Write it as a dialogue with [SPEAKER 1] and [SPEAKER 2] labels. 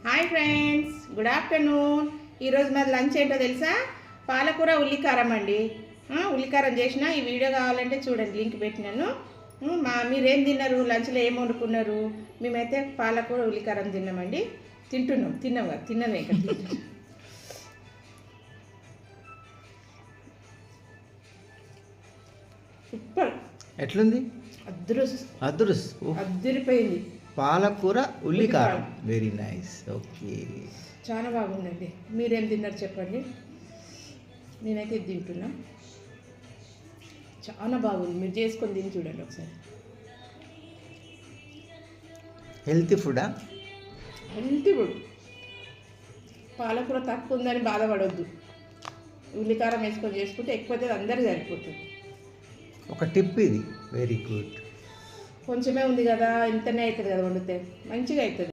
[SPEAKER 1] Hi friends, good afternoon. ఈరోజు మాది lunch ఏంటో తెలుసా? పాలకూర ఉల్లికారం అండి. ఉల్లికారం చేసిన ఈ వీడియో కావాలంటే చూడండి, లింక్ పెట్టినాను. మీరేం తిన్నారు? లంచ్లో ఏం వండుకున్నారు? మేమైతే పాలకూర ఉల్లికారం తిన్నామండి. తిన్నాం కదా, తిన్నాను ఇక్కడ. సూపర్.
[SPEAKER 2] ఎట్లుంది?
[SPEAKER 1] అద్దరిపోయింది.
[SPEAKER 2] పాలకూర ఉల్లికారం, వెరీ నైస్. ఓకే,
[SPEAKER 1] చాలా బాగుందండి. మీరేం తిన్నారు చెప్పండి. నేనైతే ఇది తింటున్నా. చాలా బాగుంది. మీరు చేసుకొని తిని చూడండి ఒకసారి.
[SPEAKER 2] హెల్తీ ఫుడా?
[SPEAKER 1] Healthy food. పాలకూర తక్కువ ఉందని బాధపడొద్దు. ఉల్లికారం వేసుకొని చేసుకుంటే ఎక్కువ అందరికీ సరిపోతుంది.
[SPEAKER 2] ఒక టిప్ ఇది, వెరీ గుడ్.
[SPEAKER 1] కొంచెమే ఉంది కదా, ఇంతనే అవుతుంది కదా వండితే, మంచిగా అవుతుంది.